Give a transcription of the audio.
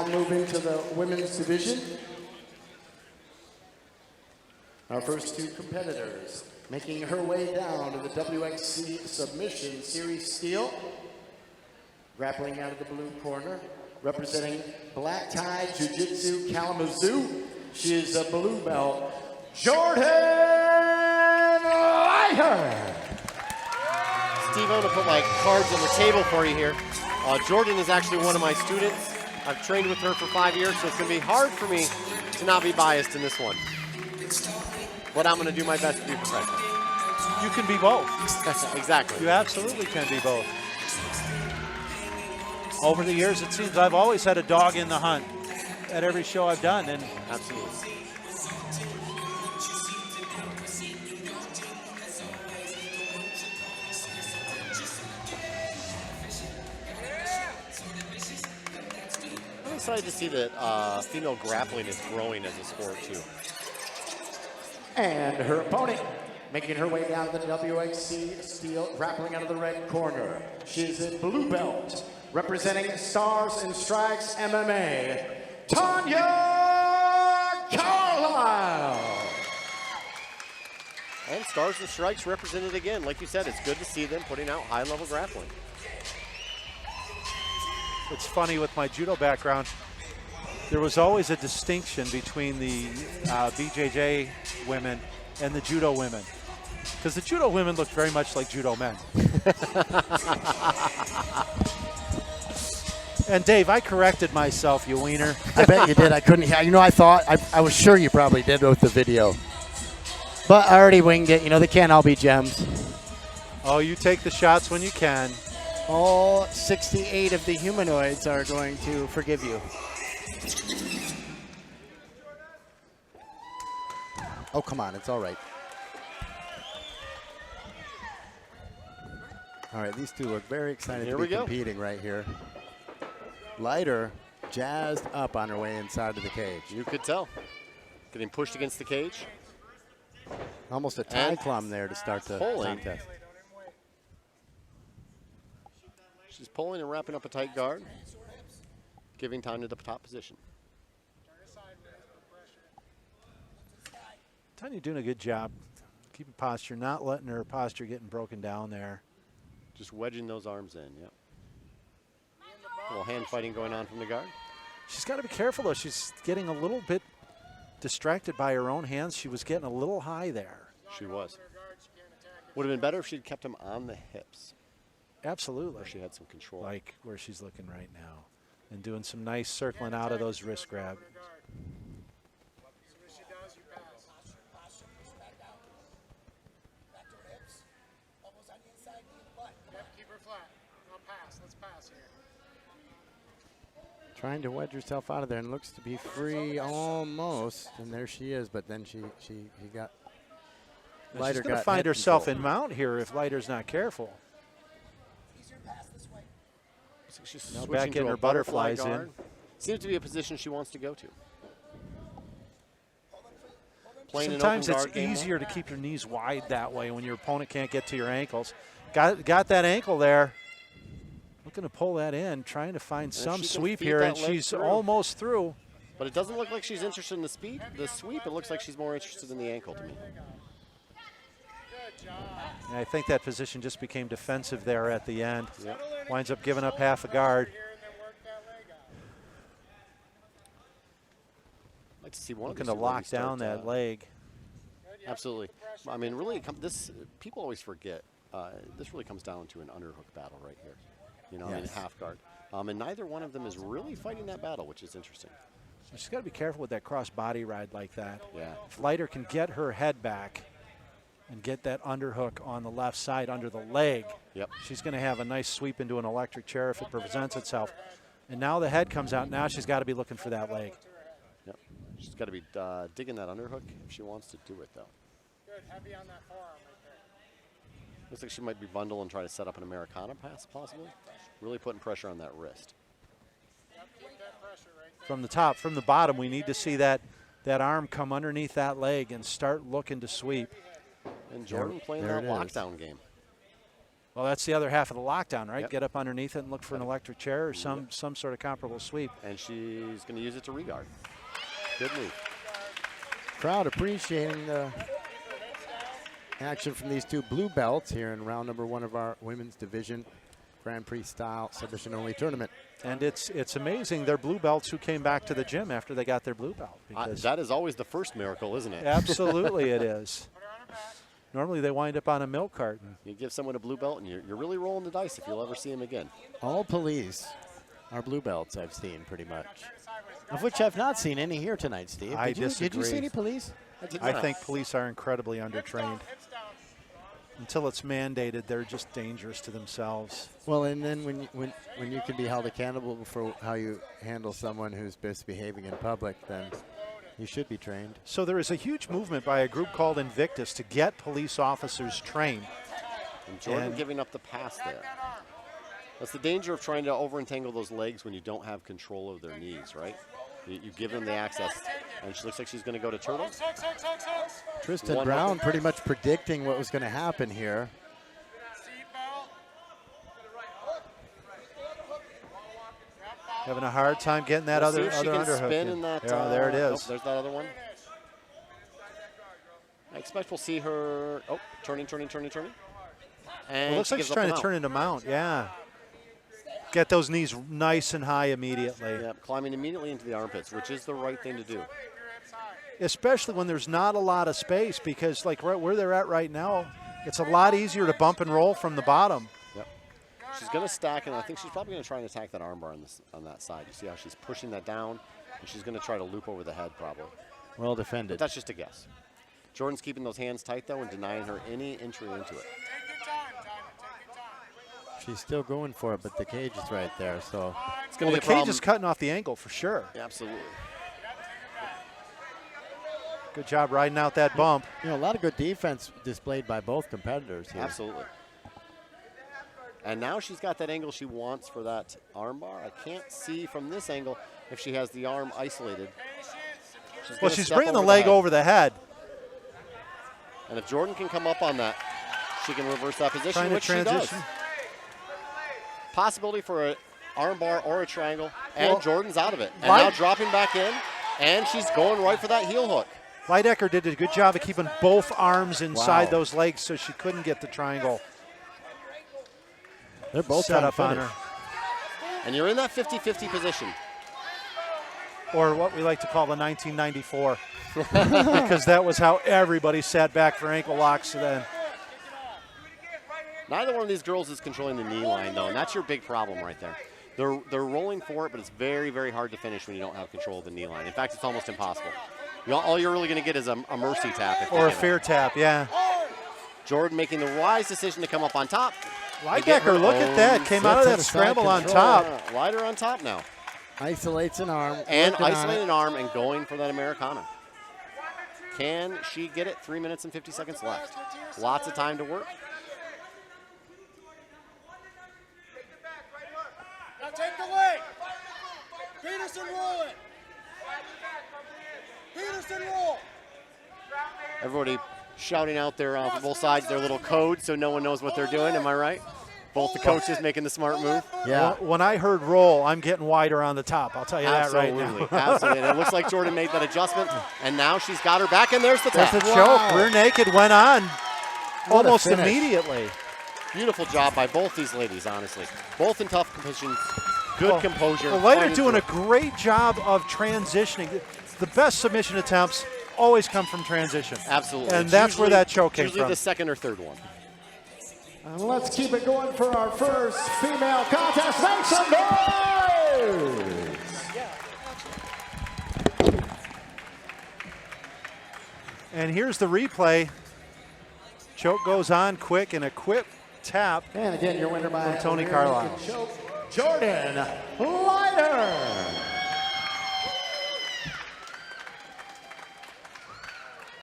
now move into the women's division. Our first two competitors making her way down to the WXC Submission Series Steel. Grappling out of the blue corner, representing Black Tie Jiu-Jitsu Kalamazoo. She is a blue belt, Jordyn Leiter. Steve, I'm going to put my cards on the table for you here. Jordyn is actually one of my students. I've trained with her for 5 years, so it's going to be hard for me to not be biased in this one. But I'm going to do my best to be professional. You can be both. Exactly. You absolutely can be both. Over the years, it seems I've always had a dog in the hunt at every show I've done. And absolutely. I'm excited to see that female grappling is growing as a sport too. And her opponent, making her way down to the WXC Steel, grappling out of the red corner. She's in blue belt, representing Stars and Strikes MMA, Tanya Carlisle. And Stars and Strikes represented again. Like you said, it's good to see them putting out high-level grappling. it's funny with my judo background, there was always a distinction between the BJJ women and the judo women. Because the judo women looked very much like judo men. And Dave, I corrected myself, you wiener. I bet you did. I couldn't hear. You know, I was sure you probably did with the video. But I already winged it. You know, they can't all be gems. Oh, you take the shots when you can. All 68 of the humanoids are going to forgive you. Oh, come on. It's all right. All right, these two look very excited to be competing right here. Leiter jazzed up on her way inside of the cage. You could tell. Getting pushed against the cage. Almost a tie plum there to start the contest. She's pulling and wrapping up a tight guard, giving time to the top position. Tanya doing a good job keeping posture, not letting her posture getting broken down there. Just wedging those arms in, yep. A little hand fighting going on from the guard. She's got to be careful, though. She's getting a little bit distracted by her own hands. She was getting a little high there. She was. Would have been better if she'd kept them on the hips. Absolutely. Where she had some control. Like where she's looking right now. And doing some nice circling out of those wrist grabs. Trying to wedge herself out of there and looks to be free almost. And there she is, but then he got Leiter. She's going to find herself in mount here if Leiter's not careful. She's now back in her butterflies in. Seems to be a position she wants to go to. Sometimes it's easier to keep your knees wide that way when your opponent can't get to your ankles. Got that ankle there. Looking to pull that in, trying to find some sweep here, and she's almost through. But it doesn't look like she's interested in the sweep. It looks like she's more interested in the ankle to me. And I think that position just became defensive there at the end. Yep. Winds up giving up half a guard. I'd like to see one looking to lock down that leg. Absolutely. I mean, really, people always forget. This really comes down to an underhook battle right here. You know, in half guard. And neither one of them is really fighting that battle, which is interesting. She's got to be careful with that cross body ride like that. Yeah. If Leiter can get her head back and get that underhook on the left side under the leg, she's going to have a nice sweep into an electric chair if it presents itself. And now the head comes out. Now she's got to be looking for that leg. Yep. She's got to be digging that underhook if she wants to do it, though. Good. Heavy on that forearm right there. Looks like she might be bundle and try to set up an Americana pass, possibly. Really putting pressure on that wrist. Yep, keep that pressure right there. From the top, from the bottom, we need to see that arm come underneath that leg and start looking to sweep. And Jordyn playing that lockdown game. Well, that's the other half of the lockdown, right? Yep. Get up underneath it and look for an electric chair or some sort of comparable sweep. And she's going to use it to regard. Good move. Crowd appreciating the action from these two blue belts here in round number 1 of our women's division Grand Prix style submission only tournament. And it's amazing. They're blue belts who came back to the gym after they got their blue belt. That is always the first miracle, isn't it? Absolutely it is. Normally they wind up on a milk carton. You give someone a blue belt and you're really rolling the dice if you'll ever see him again. All police are blue belts I've seen pretty much. Of which I've not seen any here tonight, Steve. I Did you see disagree. any police? I think police are incredibly undertrained. Until it's mandated, they're just dangerous to themselves. Well, and then when you can be held accountable for how you handle someone who's misbehaving in public, then you should be trained. So there is a huge movement by a group called Invictus to get police officers trained. And Jordyn giving up the pass there. That's the danger of trying to over-entangle those legs when you don't have control of their knees, right? You give them the access. And she looks like she's going to go to turtle. Tristan Brown pretty much predicting what was going to happen here. Having a hard time getting that other underhook spin in. in that, Yeah, there it is. Nope, there's that other one. I expect we'll see her. Oh, turning. And It looks like she's trying to turn into mount. Yeah. Get those knees nice and high immediately. Yeah, climbing immediately into the armpits, which is the right thing to do. Especially when there's not a lot of space, because like right where they're at right now, it's a lot easier to bump and roll from the bottom. Yep. She's going to stack, and I think she's probably going to try and attack that armbar on that side. You see how she's pushing that down, and she's going to try to loop over the head probably. Well defended. But that's just a guess. Jordyn's keeping those hands tight, though, and denying her any entry into it. She's still going for it, but the cage is right there, so. It's going to The be a cage problem. is cutting off the angle for sure. Yeah, absolutely. Good job riding out that bump. You know, a lot of good defense displayed by both competitors here. Absolutely. And now she's got that angle she wants for that armbar. I can't see from this angle if she has the arm isolated. Well, she's bringing the leg over the head. And if Jordyn can come up on that, she can reverse that position, Trying to which she does. transition. Possibility for an armbar or a triangle, and Well, Jordyn's out of it. And now dropping back in, and she's going right for that heel hook. Leidecker did a good job of keeping both arms inside those legs so she couldn't get the triangle. They're both set up on her. And you're in that 50-50 position. Or what we like to call the 1994. Because that was how everybody sat back for ankle locks then. Neither one of these girls is controlling the knee line, though, and that's your big problem right there. They're rolling for it, but it's very, very hard to finish when you don't have control of the knee line. In fact, it's almost impossible. All you're really going to get is a mercy tap. Or a fair tap, yeah. Jordyn making the wise decision to come up on top. Leidecker, look at that. Came out of that scramble on top. Leiter on top now. Isolates an arm. And isolating an arm and going for that Americana. Can she get it? 3 minutes and 50 seconds left. Lots of time to work. Now take the leg. Peterson roll it. Peterson roll. Everybody shouting out there from both sides their little code so no one knows what they're doing. Am I right? Both the coaches making the smart move. Yeah. When I heard roll, I'm getting wider on the top. I'll tell you that right now. Absolutely. And it looks like Jordyn made that adjustment, and now she's got her back, and there's the tap. That's the choke. Rear naked went on almost immediately. Beautiful job by both these ladies, honestly. Both in tough positions. Good composure. Well, Leiter doing a great job of transitioning. The best submission attempts always come from transition. Absolutely. And that's where that choke came usually from. The second or third one. And let's keep it going for our first female contest. Make some noise! And here's the replay. Choke goes on quick and a quick tap. And again, your winner by Tony Carlisle. Jordyn Leiter.